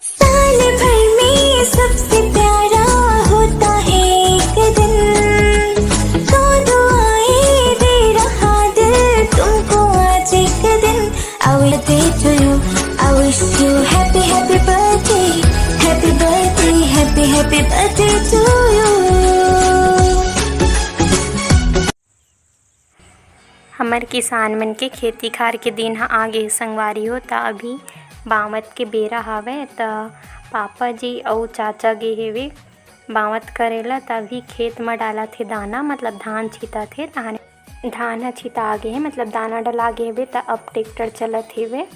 साल भर में सबसे प्यारा होता है एक दिन, तो दुआएं दे रहा दिल तुमको आज एक दिन। I will day to you, I wish you happy happy birthday, happy birthday, happy happy birthday to you। हमर किसान मन के खेती खार के दिन ह आगे संगवारी हो त अभी बावत के बेरा हावय त पापा जी अउ चाचा गे हेवे बावत करेला त अभी खेत म डालत हे दाना, मतलब धान छितत हे। धान ह छिता गे हे, मतलब दाना डला गे हेवे त अब टेक्टर चलत हेवे।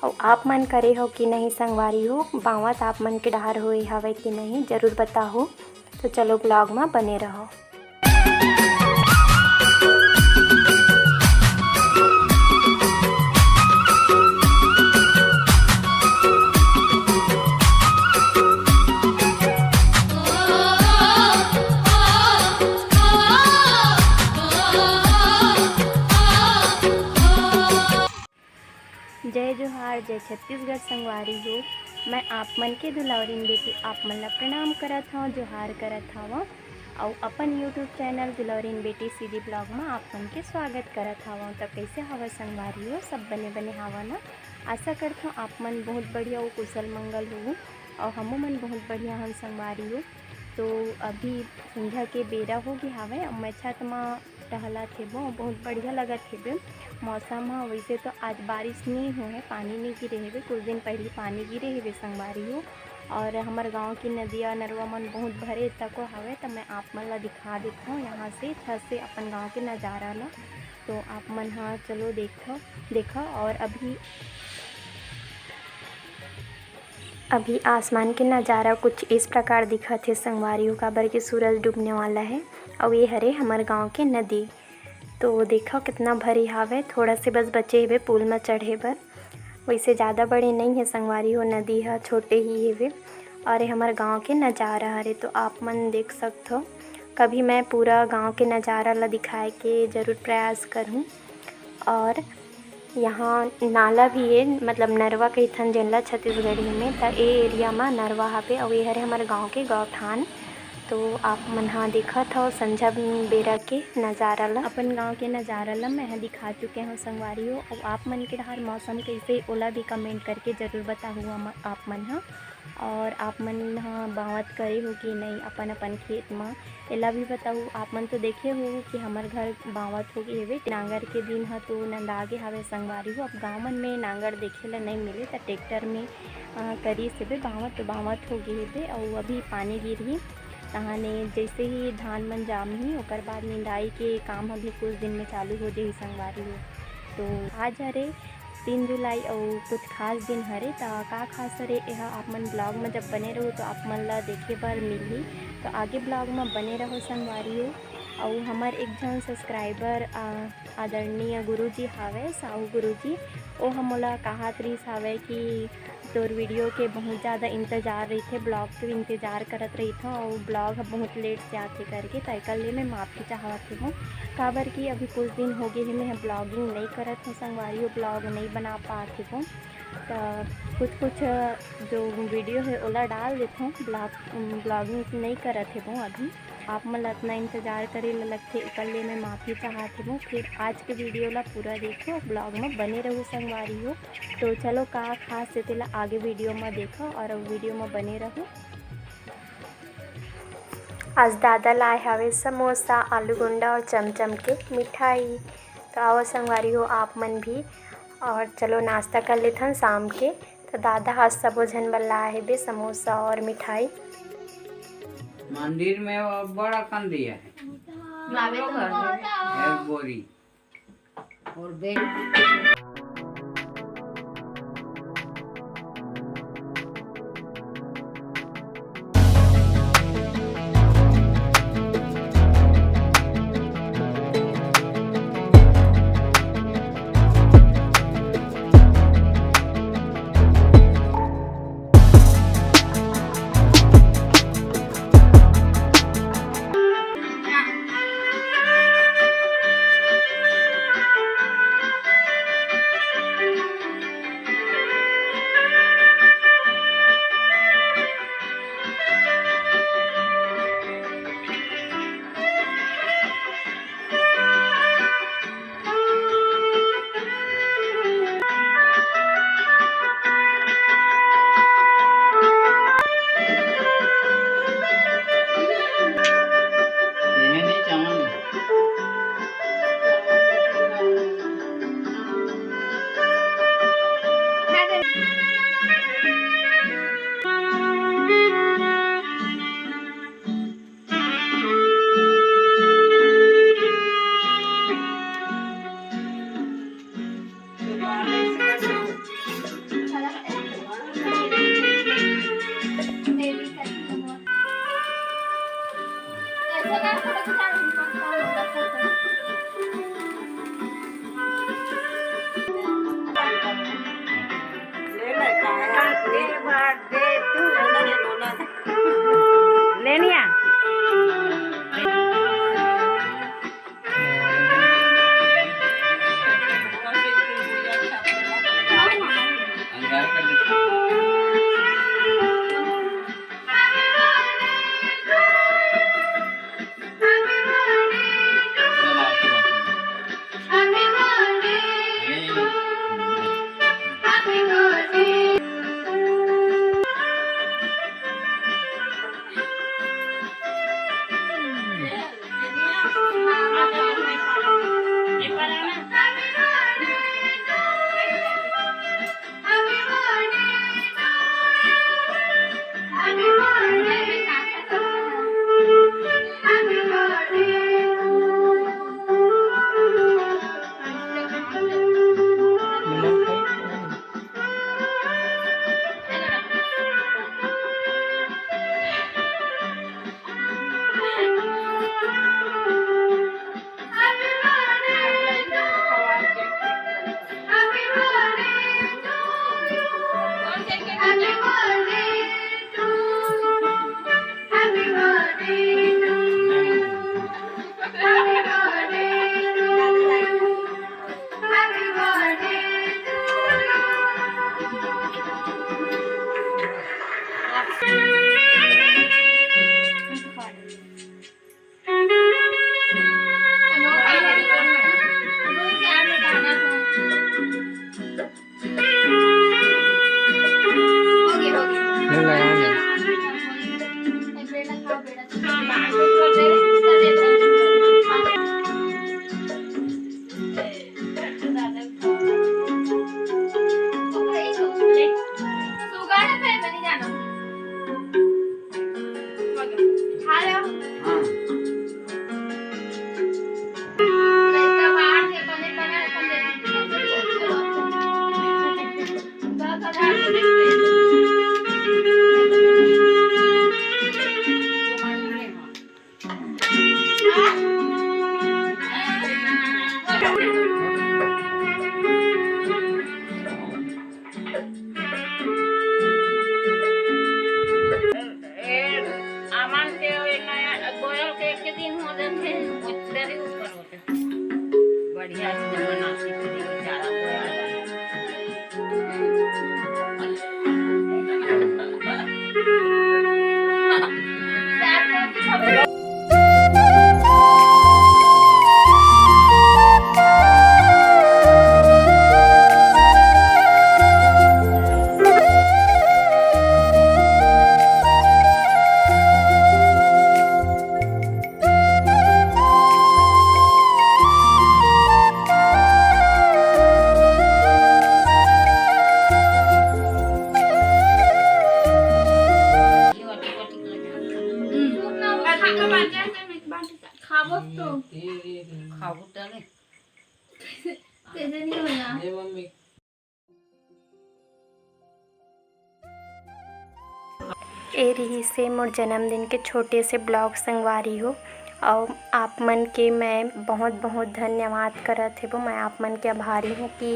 अउ आप मन करे हो कि नहीं संगवारी हो, बावत आप मन के डहर होए हवय कि नहीं जरूर बताओ। तो चलो ब्लॉग में बने रहो। जय जोहार, जय छत्तीसगढ़ संगवारी हो। मैं आप मन के दुलावरीन बेटी आप मन ला प्रणाम करत हूँ, जोहार करत हव और अपन यूट्यूब चैनल दुलावरीन बेटी सीधी ब्लॉग में आप मन के स्वागत करत हव। तो कैसे हवा संगवारी हो, सब बने बने हवा ना। आशा करता हूँ आप मन बहुत बढ़िया हो, कुशल मंगल हो और हमो मन बहुत बढ़िया हम संगवारी हो। तो अभी संध्या के बेरा हो गया हवे, अब मैं छत में टहलत हेबो, बहुत बढ़िया लगत हेबे मौसम ह। वैसे तो आज बारिश नहीं हुए, पानी नहीं गिरे हेबे, कुछ दिन पहले पानी गिरे हेबे संगवारी हो। और हमारे गांव की नदिया नरवा मन बहुत भरे तको हवे। तो मैं आप मन ला दिखा देता हूँ यहाँ से छत से अपन गांव के नज़ारा ला। तो आप मन हाँ चलो देखो। और अभी आसमान के नज़ारा कुछ इस प्रकार दिखत है संगवारी हो, काबर के सूरज डूबने वाला है और ये हरे हमारे गांव के नदी। तो देखो कितना भरी हावे, थोड़ा से बस बचे हेवे पुल में चढ़े बर, वैसे ज़्यादा बड़े नहीं है संगवारी हो, नदी है छोटे ही हेवे। और ये हमारे गांव के नज़ारा हरे, तो आप मन देख सकते हो। कभी मैं पूरा गांव के नज़ारा ला दिखाए के ज़रूर प्रयास करूँ। और यहाँ नाला भी है, मतलब नरवा कहिथन जेनला छत्तीसगढ़ी में। त ए एरिया में नरवा हावे और ये हरे हमारे गांव के गौठान। तो आप मन हाँ देखत हो संझा बेरा के नज़ारा ला, अपन गांव के नज़ारा ला मैं दिखा चुके हूँ संगवारी हो। और आप मन के डहर मौसम कैसे ओला भी कमेंट करके ज़रूर बताओ आप मन हाँ। और आप मन हाँ बावत करे हो कि नहीं अपन अपन खेत में, एला भी बताओ। आप मन तो देखे हो कि हमार घर बावत हो गए हेवे, नांगर के दिन है तो नंदागे हवे संगवारी हो। अब गाँव मन में नांगर देखे ला नहीं मिले तो ट्रैक्टर में करी से बावत, तो बावत हो गए हेवे। और अभी पानी गिरी तहाने जैसे ही धान मन जाम ही ओकर बाद निंदाई के काम अभी कुछ दिन में चालू हो जाही संगवारी हो। तो आज हरे 3 जुलाई और कुछ खास दिन हरे, तो का खास हरे यह आप मन ब्लॉग में जब बने रहो तो आप मन ला देखे बर मिली। तो आगे ब्लॉग में बने रहो संगवारी हो। और हमार एक जन सब्सक्राइबर आदरणीय गुरुजी हावे, साहू गुरुजी, वो हमला कहत रहीस हावे कि तोर वीडियो के बहुत ज़्यादा इंतज़ार रही थे, ब्लॉग के इंतज़ार करत रही था और ब्लॉग बहुत लेट से आते करके। तैकल ले मैं माफ़ी चाहत हूँ, काबर कि अभी कुछ दिन हो गए हैं मैं ब्लॉगिंग नहीं करत हूँ संगवारी हो, ब्लॉग नहीं बना पाती हूँ। तो कुछ जो वीडियो है ओला डाल देता हूँ, ब्लॉगिंग नहीं करत हूँ अभी। आप मन इतना इंतज़ार करे ला लगते, इकल ले मैं माफ़ी चाहती हूँ। फिर आज के वीडियो ला पूरा देखो, ब्लॉग में बने रहो संगवारी हो। तो चलो का खास से तेला आगे वीडियो में देखो और वीडियो में बने रहो। आज दादा लाए हवे समोसा, आलू गुंडा और चमचम के मिठाई। तो आओ संगवारी हो आप मन भी, और चलो नाश्ता कर लेथन शाम के। तो दादा आज सबो झन बर लाए हेबे समोसा और मिठाई। मंदिर में वो बड़ा कन दिया है, एक बोरी और बढ़िया से बनाती थी बेचारा খাবো তো খাবো তাহলে তেজে নিও না ए रही से मोर जन्मदिन के छोटे से ब्लॉग संगवारी हो और आप मन के मैं बहुत बहुत धन्यवाद करत हे। मैं आप मन के आभारी हूँ कि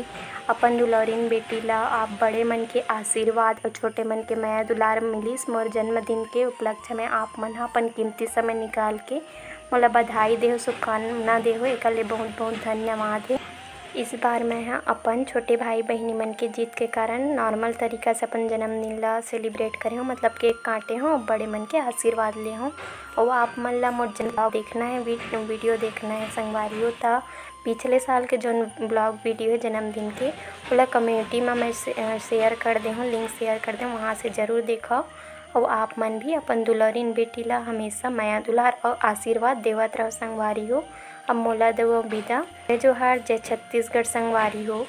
अपन दुलौरिन बेटी ला आप बड़े मन के आशीर्वाद और छोटे मन के माया दुलार मिलिस। मोर जन्मदिन के उपलक्ष्य में आप मन ह अपन कीमती समय निकाल के मोला बधाई देहो, शुभकामना देहो, एकर ले बहुत बहुत धन्यवाद है। इस बार मैं अपन छोटे भाई बहनी मन के जीत के कारण नॉर्मल तरीका से अपन जन्मदिन ला सेलिब्रेट करे हूँ, मतलब केक काटे हूँ और बड़े मन के आशीर्वाद ले हूँ। और आप मन ला मोर ब्लॉग देखना है, वीडियो देखना है संगवारी हो तो पिछले साल के जो ब्लॉग वीडियो है जन्मदिन के ओला कम्युनिटी में मैं शेयर कर दे हूँ, लिंक शेयर कर दे, वहाँ से ज़रूर देखो। और आप मन भी अपन दुलौरिन बेटी ला हमेशा माया दुलार और आशीर्वाद देवत रहो संगवारी हो। अब मोला देव विदा। जय जोहार, जय छत्तीसगढ़ संगवारी हो।